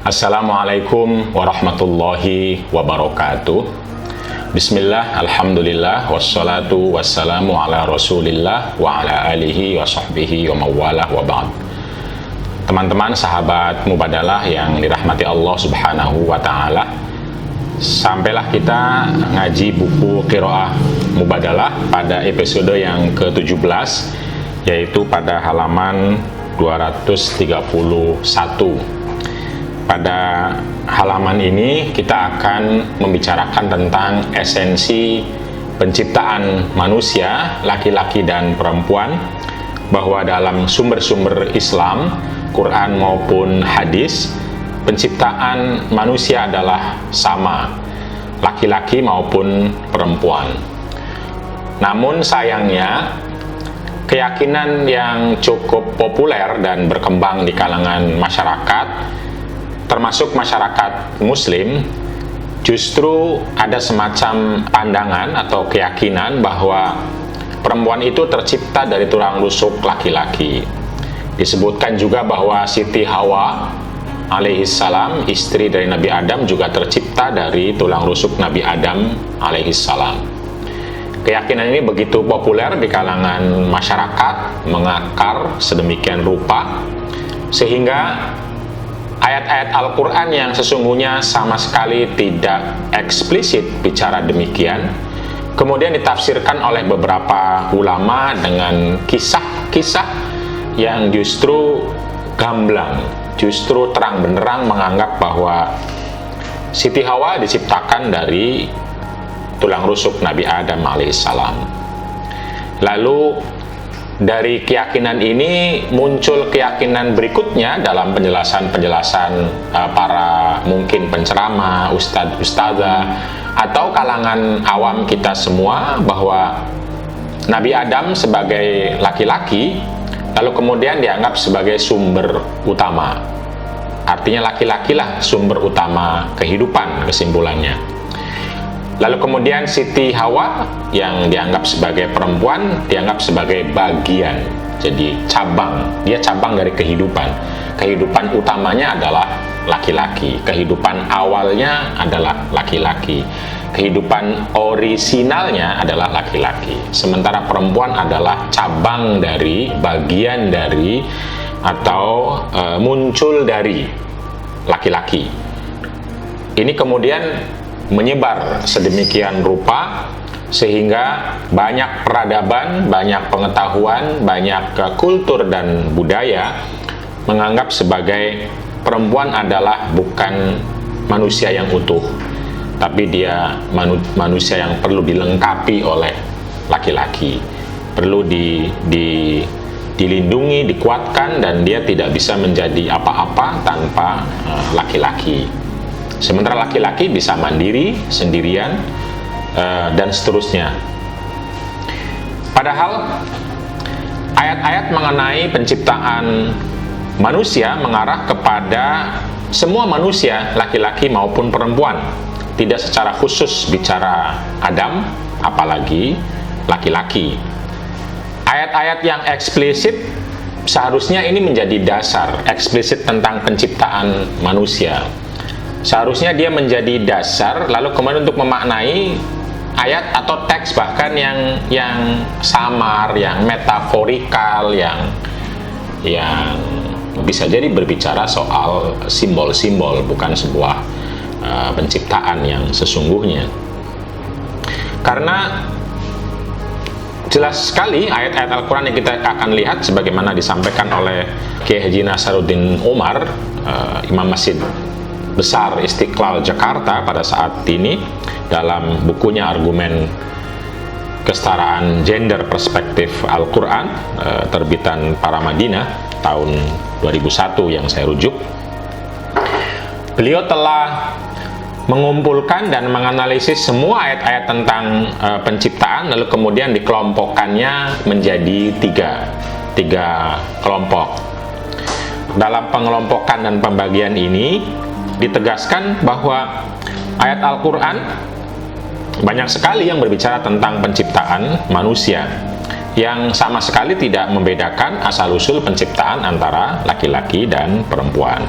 Assalamualaikum warahmatullahi wabarakatuh. Bismillah, alhamdulillah, wassalatu wassalamu ala rasulillah wa ala alihi wa sahbihi wa mawalah wa ba'd. Teman-teman sahabat Mubadalah yang dirahmati Allah subhanahu wa ta'ala, sampailah kita ngaji buku Qiraah Mubadalah pada episode yang ke-17, yaitu pada halaman 231. Pada halaman ini kita akan membicarakan tentang esensi penciptaan manusia, laki-laki dan perempuan, bahwa dalam sumber-sumber Islam, Quran maupun hadis, penciptaan manusia adalah sama, laki-laki maupun perempuan. Namun sayangnya, keyakinan yang cukup populer dan berkembang di kalangan masyarakat, termasuk masyarakat Muslim, justru ada semacam pandangan atau keyakinan bahwa perempuan itu tercipta dari tulang rusuk laki-laki. Disebutkan juga bahwa Siti Hawa alaihissalam, istri dari Nabi Adam, juga tercipta dari tulang rusuk Nabi Adam alaihissalam. Keyakinan ini begitu populer di kalangan masyarakat, mengakar sedemikian rupa, sehingga ayat-ayat Al-Quran yang sesungguhnya sama sekali tidak eksplisit bicara demikian, kemudian ditafsirkan oleh beberapa ulama dengan kisah-kisah yang justru gamblang, justru terang benderang menganggap bahwa Siti Hawa diciptakan dari tulang rusuk Nabi Adam alaihissalam. Lalu dari keyakinan ini muncul keyakinan berikutnya dalam penjelasan-penjelasan para mungkin penceramah, ustadz-ustadzah, atau kalangan awam kita semua, bahwa Nabi Adam sebagai laki-laki lalu kemudian dianggap sebagai sumber utama. Artinya laki-laki lah sumber utama kehidupan, kesimpulannya. Lalu kemudian Siti Hawa yang dianggap sebagai perempuan dianggap sebagai bagian, jadi cabang. Dia cabang dari kehidupan. Kehidupan utamanya adalah laki-laki. Kehidupan awalnya adalah laki-laki. Kehidupan orisinalnya adalah laki-laki. Sementara perempuan adalah cabang dari, bagian dari, atau muncul dari laki-laki. Ini kemudian menyebar sedemikian rupa sehingga banyak peradaban, banyak pengetahuan, banyak kultur dan budaya menganggap sebagai perempuan adalah bukan manusia yang utuh, tapi dia manusia yang perlu dilengkapi oleh laki-laki, perlu dilindungi, dikuatkan, dan dia tidak bisa menjadi apa-apa tanpa laki-laki. Sementara laki-laki bisa mandiri, sendirian, dan seterusnya. Padahal ayat-ayat mengenai penciptaan manusia mengarah kepada semua manusia, laki-laki maupun perempuan. Tidak secara khusus bicara Adam, apalagi laki-laki. Ayat-ayat yang eksplisit seharusnya ini menjadi dasar, eksplisit tentang penciptaan manusia. Seharusnya dia menjadi dasar, lalu kemudian untuk memaknai ayat atau teks bahkan yang samar, yang metaforikal, yang bisa jadi berbicara soal simbol-simbol, bukan sebuah penciptaan yang sesungguhnya. Karena jelas sekali ayat-ayat Al-Quran yang kita akan lihat, sebagaimana disampaikan oleh Kiai Haji Nasaruddin Umar, Imam Masjid Besar Istiqlal Jakarta pada saat ini, dalam bukunya Argumen Kesetaraan Gender Perspektif Al-Quran, terbitan Paramadina tahun 2001 yang saya rujuk. Beliau telah mengumpulkan dan menganalisis semua ayat-ayat tentang penciptaan, lalu kemudian dikelompokkannya menjadi tiga kelompok. Dalam pengelompokan dan pembagian ini ditegaskan bahwa ayat Al-Quran banyak sekali yang berbicara tentang penciptaan manusia, yang sama sekali tidak membedakan asal-usul penciptaan antara laki-laki dan perempuan.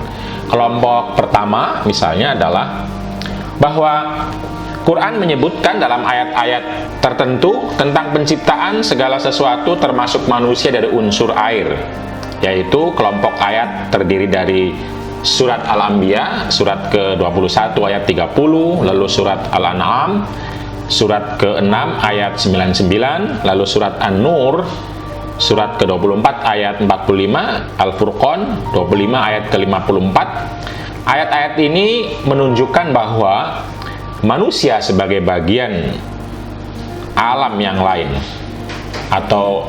Kelompok pertama misalnya adalah bahwa Quran menyebutkan dalam ayat-ayat tertentu tentang penciptaan segala sesuatu termasuk manusia dari unsur air, yaitu kelompok ayat terdiri dari surat Al-Anbiya surat ke-21 ayat 30, lalu surat Al-An'am surat ke-6 ayat 99, lalu surat An-Nur surat ke-24 ayat 45, Al-Furqan 25 ayat ke-54. Ayat-ayat ini menunjukkan bahwa manusia sebagai bagian alam yang lain, atau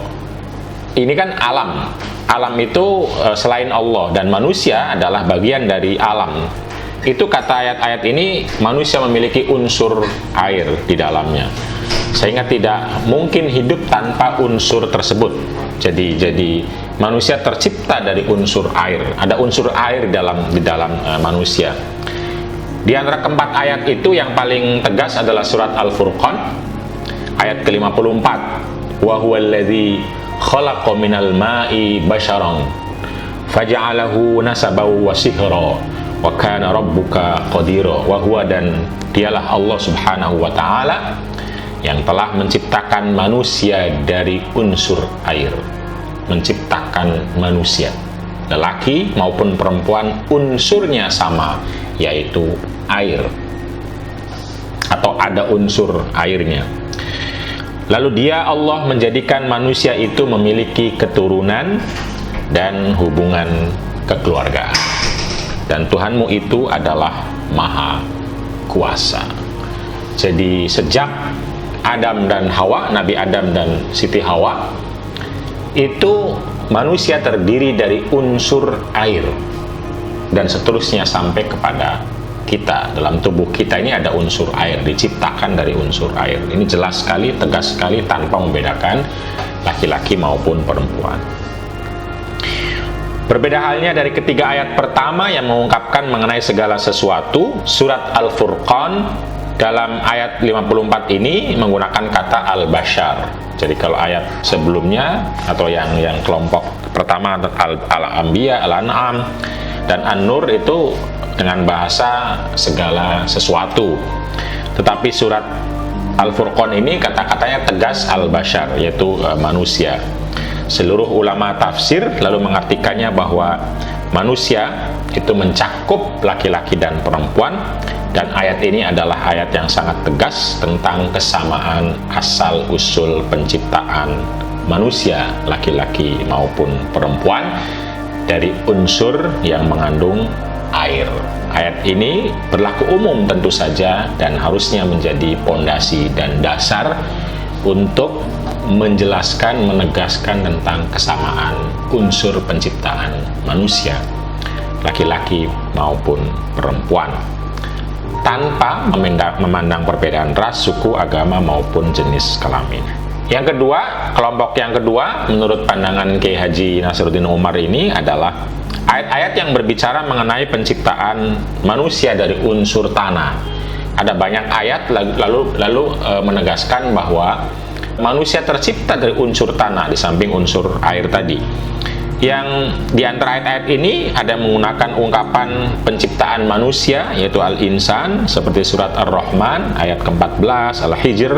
ini kan alam itu selain Allah, dan manusia adalah bagian dari alam. Itu kata ayat-ayat ini, manusia memiliki unsur air di dalamnya, sehingga tidak mungkin hidup tanpa unsur tersebut. Jadi manusia tercipta dari unsur air. Ada unsur air di dalam manusia. Di antara keempat ayat itu yang paling tegas adalah surat Al-Furqan ayat ke-54. Wa huwallazi khalaqa minal ma'i basharan faja'alahu nasaban wa sihra wa kana rabbuka qadira. Wa huwa, dan dialah Allah Subhanahu wa taala yang telah menciptakan manusia dari unsur air. Menciptakan manusia, lelaki maupun perempuan, unsurnya sama, yaitu air, atau ada unsur airnya. Lalu dia, Allah, menjadikan manusia itu memiliki keturunan dan hubungan kekeluargaan, dan Tuhanmu itu adalah Maha Kuasa. Jadi sejak Adam dan Hawa, Nabi Adam dan Siti Hawa, itu manusia terdiri dari unsur air, dan seterusnya sampai kepada kita. Dalam tubuh kita ini ada unsur air, diciptakan dari unsur air. Ini jelas sekali, tegas sekali, tanpa membedakan laki-laki maupun perempuan. Berbeda halnya dari ketiga ayat pertama yang mengungkapkan mengenai segala sesuatu. Surat Al-Furqan dalam ayat 54 ini menggunakan kata al-bashar. Jadi kalau ayat sebelumnya atau yang kelompok pertama Al-Anbiya, Al-An'am, dan An-Nur itu dengan bahasa segala sesuatu. Tetapi surat Al-Furqan ini kata-katanya tegas al-bashar, yaitu manusia. Seluruh ulama tafsir lalu mengartikannya bahwa manusia itu mencakup laki-laki dan perempuan, dan ayat ini adalah ayat yang sangat tegas tentang kesamaan asal usul penciptaan manusia, laki-laki maupun perempuan, dari unsur yang mengandung air. Ayat ini berlaku umum tentu saja, dan harusnya menjadi pondasi dan dasar untuk menjelaskan, menegaskan tentang kesamaan unsur penciptaan manusia, laki-laki maupun perempuan, tanpa memandang perbedaan ras, suku, agama maupun jenis kelamin. Yang kedua, kelompok yang kedua menurut pandangan Kiai Haji Nasruddin Umar ini adalah ayat-ayat yang berbicara mengenai penciptaan manusia dari unsur tanah. Ada banyak ayat lalu menegaskan bahwa manusia tercipta dari unsur tanah di samping unsur air tadi. Yang di antara ayat-ayat ini ada menggunakan ungkapan penciptaan manusia, yaitu al-insan, seperti surat Ar-Rahman ayat ke-14, Al-Hijr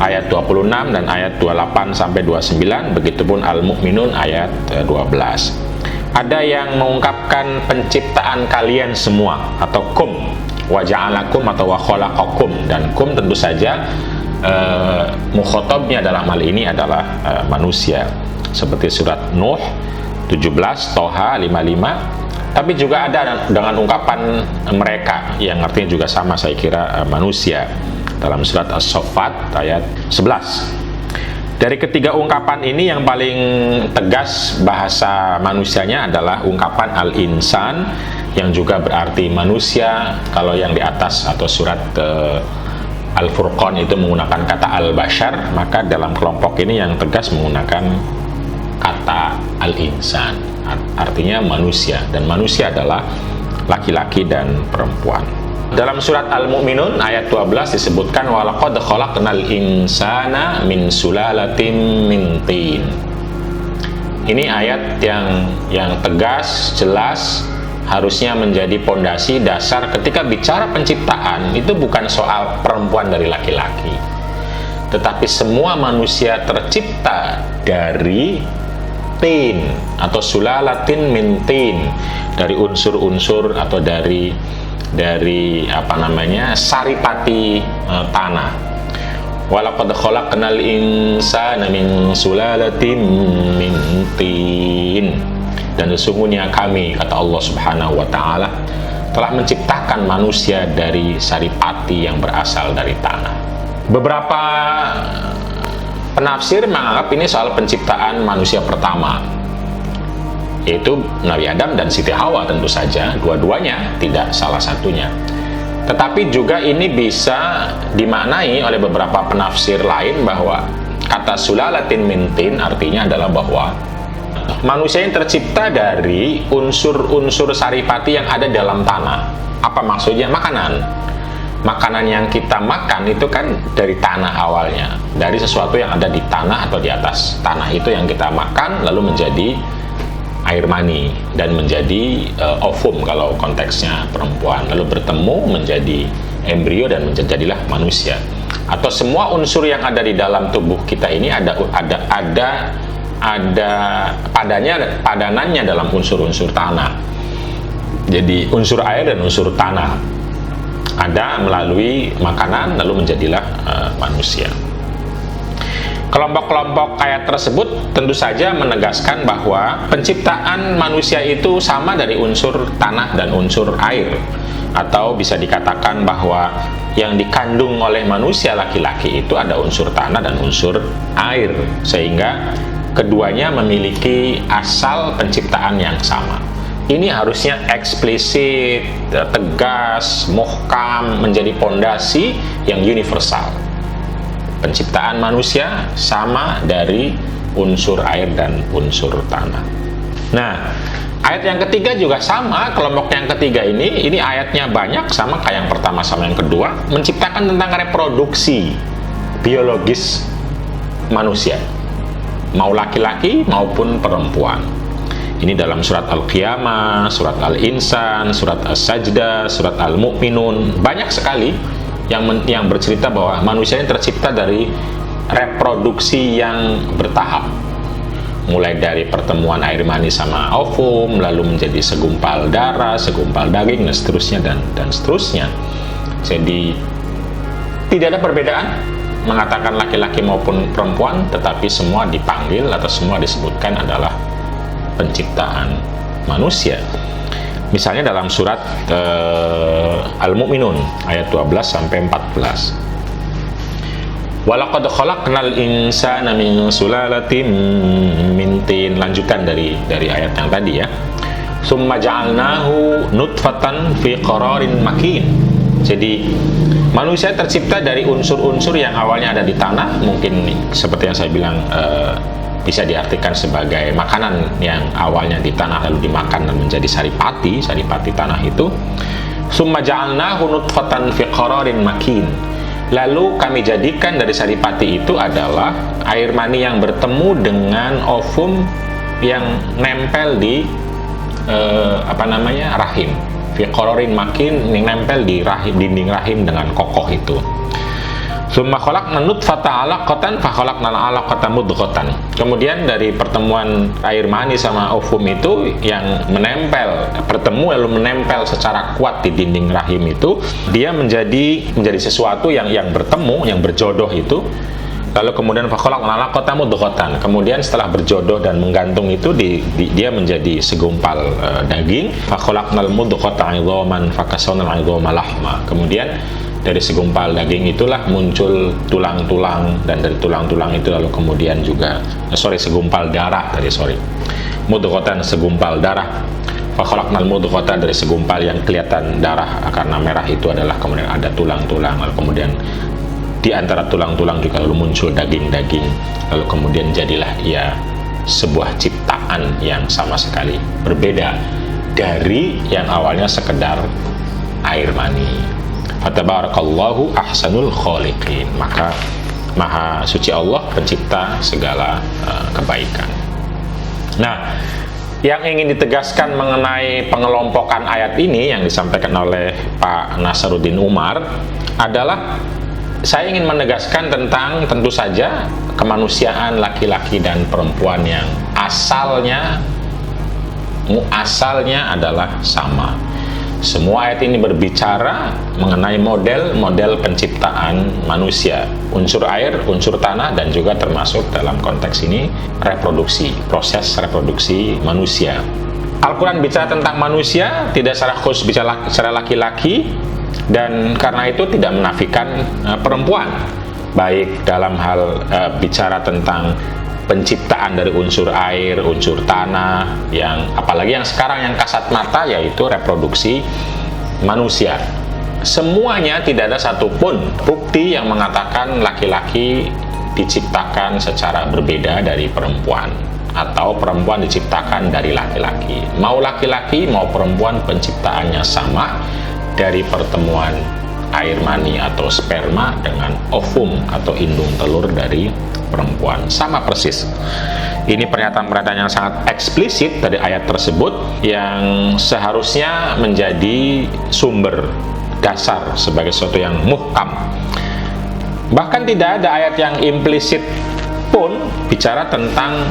ayat 26 dan ayat 28 sampai 29, begitupun Al-Mu'minun ayat 12. Ada yang mengungkapkan penciptaan kalian semua, atau kum, wa ja'alakum atau wa khalaqakum, dan kum tentu saja mukhatabnya dalam hal ini adalah manusia, seperti surat Nuh 17, Toha 55. Tapi juga ada dengan ungkapan mereka yang artinya juga sama, saya kira manusia, dalam surat As-Saffat ayat 11. Dari ketiga ungkapan ini yang paling tegas bahasa manusianya adalah ungkapan al-insan, yang juga berarti manusia. Kalau yang di atas atau surat Al-Furqan itu menggunakan kata al-bashar, maka dalam kelompok ini yang tegas menggunakan kata al-insan, artinya manusia, dan manusia adalah laki-laki dan perempuan. Dalam surat Al-Mu'minun ayat 12 disebutkan walaqad khalaqnal insana min sulalatin min tin. Ini ayat yang tegas, jelas, harusnya menjadi pondasi dasar ketika bicara penciptaan. Itu bukan soal perempuan dari laki-laki, tetapi semua manusia tercipta dari tin atau sulalatin min tin, dari unsur-unsur atau dari saripati tanah. Walaqad khalaqnal insana min sulalatin min tin. Dan sesungguhnya kami, kata Allah Subhanahu wa taala, telah menciptakan manusia dari saripati yang berasal dari tanah. Beberapa penafsir menganggap ini soal penciptaan manusia pertama, yaitu Nabi Adam dan Siti Hawa. Tentu saja dua-duanya, tidak salah satunya. Tetapi juga ini bisa dimaknai oleh beberapa penafsir lain bahwa kata sulalatin min tin artinya adalah bahwa manusia yang tercipta dari unsur-unsur saripati yang ada dalam tanah. Apa maksudnya? Makanan yang kita makan itu kan dari tanah awalnya, dari sesuatu yang ada di tanah atau di atas tanah itu yang kita makan, lalu menjadi air mani dan menjadi ovum kalau konteksnya perempuan, lalu bertemu menjadi embrio dan menjadilah manusia. Atau semua unsur yang ada di dalam tubuh kita ini ada padanannya dalam unsur-unsur tanah. Jadi unsur air dan unsur tanah ada melalui makanan, lalu menjadilah manusia. Kelompok-kelompok ayat tersebut tentu saja menegaskan bahwa penciptaan manusia itu sama dari unsur tanah dan unsur air, atau bisa dikatakan bahwa yang dikandung oleh manusia laki-laki itu ada unsur tanah dan unsur air, sehingga keduanya memiliki asal penciptaan yang sama. Ini harusnya eksplisit, tegas, muhkam, menjadi pondasi yang universal. Penciptaan manusia sama dari unsur air dan unsur tanah. Nah, ayat yang ketiga juga sama. Kelompok yang ketiga ini ayatnya banyak, sama kayak yang pertama sama yang kedua, menciptakan tentang reproduksi biologis manusia, mau laki-laki maupun perempuan. Ini dalam surat Al-Qiyamah, surat Al-Insan, surat As-Sajdah, surat Al-Mu'minun. Banyak sekali yang bercerita bahwa manusia ini tercipta dari reproduksi yang bertahap, mulai dari pertemuan air mani sama ovum, lalu menjadi segumpal darah, segumpal daging, dan seterusnya dan seterusnya. Jadi tidak ada perbedaan mengatakan laki-laki maupun perempuan, tetapi semua dipanggil atau semua disebutkan adalah penciptaan manusia. Misalnya dalam surat Al-Mu'minun ayat 12 sampai 14. Walaqad khalaqnal insana min sulalatin min tin, lanjutan dari ayat yang tadi ya. Summa ja'alnahu nutfatan fi qararin makin. Jadi manusia tercipta dari unsur-unsur yang awalnya ada di tanah, mungkin seperti yang saya bilang bisa diartikan sebagai makanan yang awalnya di tanah lalu dimakan dan menjadi saripati tanah itu. Summa ja'alnahu nutfatan fi qararin makin. Lalu kami jadikan dari saripati itu adalah air mani yang bertemu dengan ovum yang nempel di rahim. Fi qararin makin, yang nempel di rahim, dinding rahim dengan kokoh itu. Summa khalaqna nutfata 'alaqatan fa khalaqnal 'alaqata mudghatan. Kemudian dari pertemuan air mani sama ovum itu yang bertemu lalu menempel secara kuat di dinding rahim itu, dia menjadi sesuatu yang bertemu, yang berjodoh itu. Lalu kemudian fa khalaqnal 'alaqata mudghatan. Kemudian setelah berjodoh dan menggantung itu dia menjadi segumpal daging. Fa khalaqnal mudghata 'idhaman fa kasawna 'idhama lahma. Kemudian dari segumpal daging itulah muncul tulang-tulang, dan dari tulang-tulang itu lalu kemudian juga segumpal darah mudghatan, segumpal darah. Fa khalaqnal mudghata, dari segumpal yang kelihatan darah karena merah itu adalah kemudian ada tulang-tulang, lalu kemudian di antara tulang-tulang juga lalu muncul daging-daging, lalu kemudian jadilah ia sebuah ciptaan yang sama sekali berbeda dari yang awalnya sekedar air mani. Fatabarakallahu ahsanul khaliqin. Maka maha suci Allah pencipta segala kebaikan. Nah, Yang ingin ditegaskan mengenai pengelompokan ayat ini yang disampaikan oleh Pak Nasaruddin Umar adalah saya ingin menegaskan tentang tentu saja kemanusiaan laki-laki dan perempuan yang asalnya adalah sama. Semua ayat ini berbicara mengenai model penciptaan manusia, unsur air, unsur tanah, dan juga termasuk dalam konteks ini reproduksi, proses reproduksi manusia. Al-Quran bicara tentang manusia, tidak secara khusus bicara secara laki-laki, dan karena itu tidak menafikan perempuan, baik dalam hal bicara tentang penciptaan dari unsur air, unsur tanah, yang apalagi yang sekarang yang kasat mata yaitu reproduksi manusia. Semuanya tidak ada satupun bukti yang mengatakan laki-laki diciptakan secara berbeda dari perempuan atau perempuan diciptakan dari laki-laki. Mau laki-laki mau perempuan penciptaannya sama dari pertemuan air mani atau sperma dengan ovum atau indung telur dari perempuan, sama persis. Ini pernyataan-pernyataan yang sangat eksplisit dari ayat tersebut yang seharusnya menjadi sumber dasar sebagai sesuatu yang muhkam. Bahkan tidak ada ayat yang implisit pun bicara tentang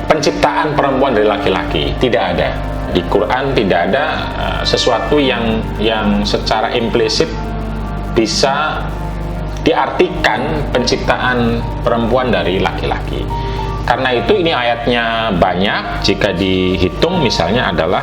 penciptaan perempuan dari laki-laki, tidak ada. Di Quran tidak ada sesuatu yang secara implisit bisa diartikan penciptaan perempuan dari laki-laki. Karena itu ini ayatnya banyak. Jika dihitung misalnya adalah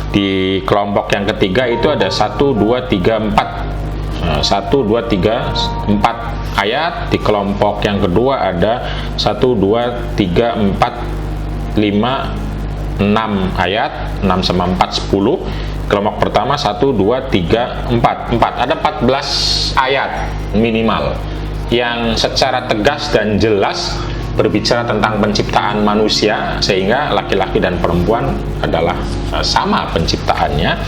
di kelompok yang ketiga itu ada 1, 2, 3, 4 1, 2, 3, 4 ayat. Di kelompok yang kedua ada 1, 2, 3, 4, 5, 6 ayat. 6 sama 4, 10. Kelompok pertama 1, 2, 3, 4 ada 14 ayat minimal yang secara tegas dan jelas berbicara tentang penciptaan manusia, sehingga laki-laki dan perempuan adalah sama penciptaannya.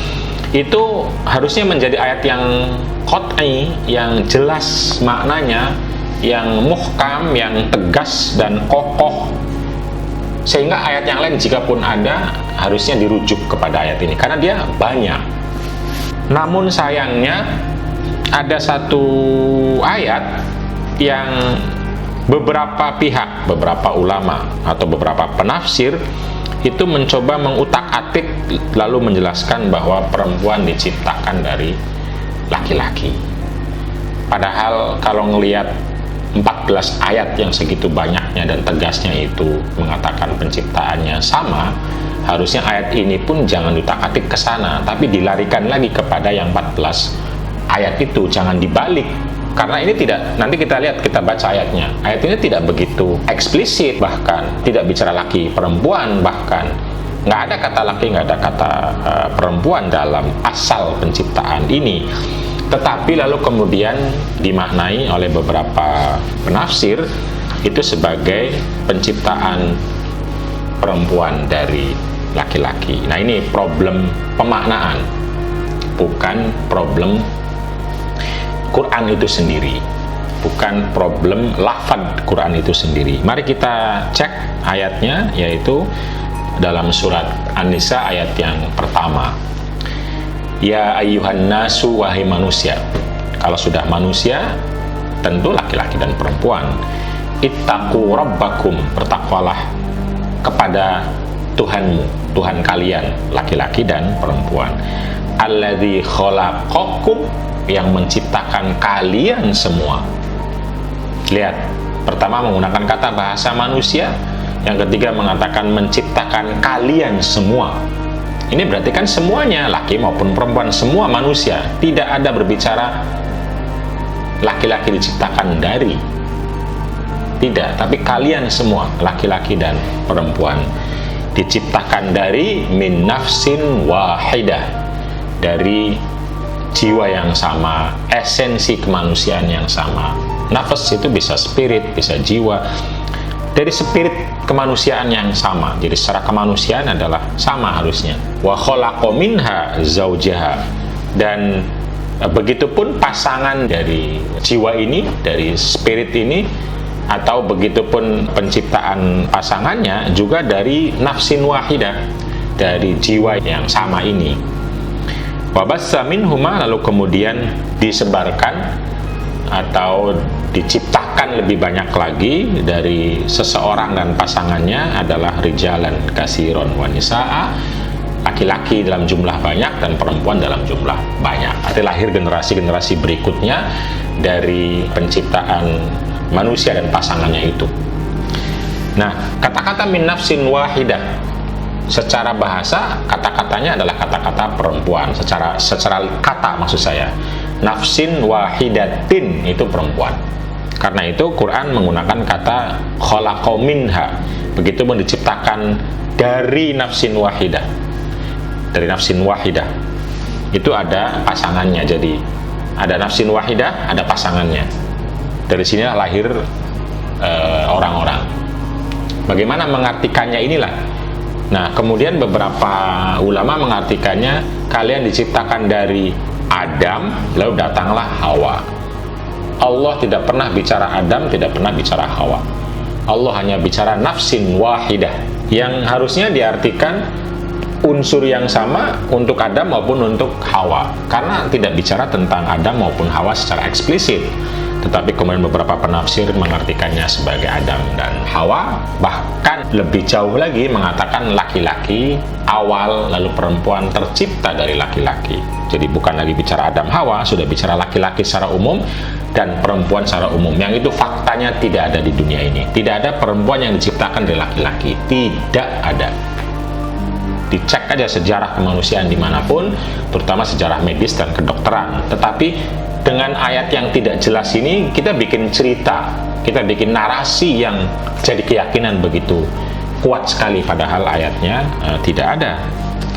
Itu harusnya menjadi ayat yang qat'i, yang jelas maknanya, yang muhkam, yang tegas dan kokoh, sehingga ayat yang lain jika pun ada harusnya dirujuk kepada ayat ini karena dia banyak. Namun sayangnya ada satu ayat yang beberapa pihak, beberapa ulama atau beberapa penafsir itu mencoba mengutak-atik lalu menjelaskan bahwa perempuan diciptakan dari laki-laki. Padahal kalau ngelihat 14 ayat yang segitu banyaknya dan tegasnya itu mengatakan penciptaannya sama, harusnya ayat ini pun jangan diutak-atik ke sana, tapi dilarikan lagi kepada yang 14 ayat itu, jangan dibalik. Karena ini tidak, nanti kita lihat, kita baca ayatnya. Ayat ini tidak begitu eksplisit, bahkan tidak bicara laki perempuan, bahkan nggak ada kata laki, nggak ada kata perempuan dalam asal penciptaan ini. Tetapi lalu kemudian dimaknai oleh beberapa penafsir itu sebagai penciptaan perempuan dari laki-laki. Nah, ini problem pemaknaan, bukan problem Quran itu sendiri, bukan problem lafadz Quran itu sendiri. Mari kita cek ayatnya, yaitu dalam surat An-Nisa ayat yang pertama. Ya ayyuhan nasu, wahai manusia. Kalau sudah manusia, tentu laki-laki dan perempuan. Ittaqu rabbakum, bertakwalah kepada Tuhanmu, Tuhan kalian, laki-laki dan perempuan. Alladzi khalaqakum, yang menciptakan kalian semua. Lihat, pertama menggunakan kata bahasa manusia, yang ketiga mengatakan menciptakan kalian semua. Ini berarti kan semuanya, laki maupun perempuan, semua manusia. Tidak ada berbicara laki-laki diciptakan dari, tidak, tapi kalian semua, laki-laki dan perempuan, diciptakan dari min nafsin wahidah, dari jiwa yang sama, esensi kemanusiaan yang sama. Nafas itu bisa spirit, bisa jiwa, dari spirit kemanusiaan yang sama. Jadi secara kemanusiaan adalah sama harusnya. Wa khalaqa minha zaujaha, dan begitupun pasangan dari jiwa ini, dari spirit ini, atau begitupun penciptaan pasangannya juga dari nafsin wahidah, dari jiwa yang sama ini. Wabassa minhuma, lalu kemudian disebarkan atau diciptakan lebih banyak lagi dari seseorang dan pasangannya adalah rijalan kasiron wa nisaa, laki-laki dalam jumlah banyak dan perempuan dalam jumlah banyak. Artinya lahir generasi-generasi berikutnya dari penciptaan manusia dan pasangannya itu. Nah, kata-kata min nafsin wahidah, secara bahasa kata-katanya adalah kata-kata perempuan, secara kata maksud saya. Nafsin wahidatin itu perempuan. Karena itu Quran menggunakan kata khalaqa minha, begitu pun diciptakan dari nafsin wahidah. Dari nafsin wahidah itu ada pasangannya, jadi ada nafsin wahidah, ada pasangannya. Dari sini lahir orang-orang. Bagaimana mengartikannya inilah. Nah, kemudian beberapa ulama mengartikannya, kalian diciptakan dari Adam, lalu datanglah Hawa. Allah tidak pernah bicara Adam, tidak pernah bicara Hawa. Allah hanya bicara nafsin wahidah, yang harusnya diartikan unsur yang sama untuk Adam maupun untuk Hawa, karena tidak bicara tentang Adam maupun Hawa secara eksplisit. Tetapi kemudian beberapa penafsir mengartikannya sebagai Adam dan Hawa, bahkan lebih jauh lagi mengatakan laki-laki awal lalu perempuan tercipta dari laki-laki. Jadi bukan lagi bicara Adam Hawa, sudah bicara laki-laki secara umum dan perempuan secara umum. Yang itu faktanya tidak ada di dunia ini. Tidak ada perempuan yang diciptakan dari laki-laki, tidak ada. Dicek aja sejarah kemanusiaan dimanapun, terutama sejarah medis dan kedokteran. Tetapi dengan ayat yang tidak jelas ini, kita bikin cerita, kita bikin narasi yang jadi keyakinan begitu kuat sekali, padahal ayatnya tidak ada.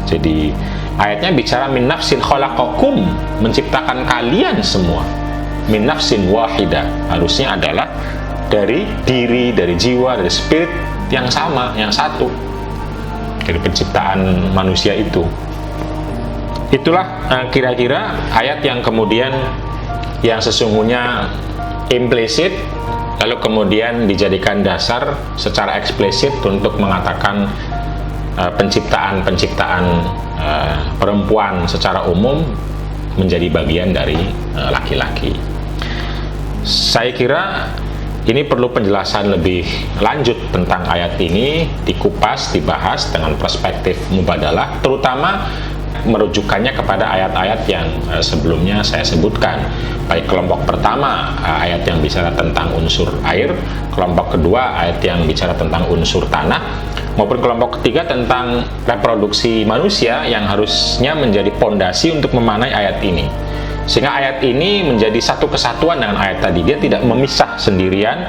Jadi ayatnya bicara min nafsin khalaqakum, menciptakan kalian semua. Min nafsin wahidah, harusnya adalah dari diri, dari jiwa, dari spirit yang sama, yang satu, dari penciptaan manusia itu. Itulah kira-kira ayat yang kemudian yang sesungguhnya implisit, lalu kemudian dijadikan dasar secara eksplisit untuk mengatakan penciptaan perempuan secara umum menjadi bagian dari laki-laki. Saya kira ini perlu penjelasan lebih lanjut tentang ayat ini, dikupas, dibahas dengan perspektif mubadalah, terutama merujukannya kepada ayat-ayat yang sebelumnya saya sebutkan. Baik kelompok pertama, ayat yang bicara tentang unsur air, kelompok kedua, ayat yang bicara tentang unsur tanah, maupun kelompok ketiga tentang reproduksi manusia yang harusnya menjadi pondasi untuk memaknai ayat ini. Sehingga ayat ini menjadi satu kesatuan dengan ayat tadi. Dia tidak memisah sendirian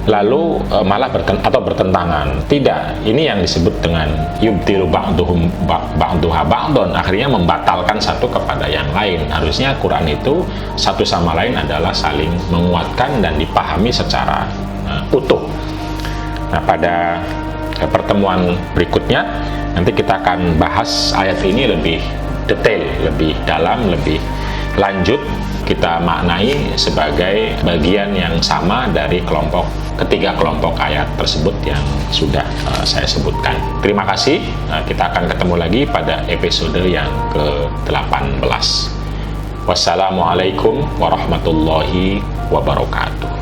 lalu malah bertentangan. Tidak, ini yang disebut dengan yubtilu ba'duha ba'don, akhirnya membatalkan satu kepada yang lain. Harusnya Quran itu satu sama lain adalah saling menguatkan dan dipahami secara utuh. Nah, pada pertemuan berikutnya nanti kita akan bahas ayat ini lebih detail, lebih dalam, lebih lanjut, kita maknai sebagai bagian yang sama dari ketiga kelompok ayat tersebut yang sudah saya sebutkan. Terima kasih, kita akan ketemu lagi pada episode yang ke-18. Wassalamualaikum warahmatullahi wabarakatuh.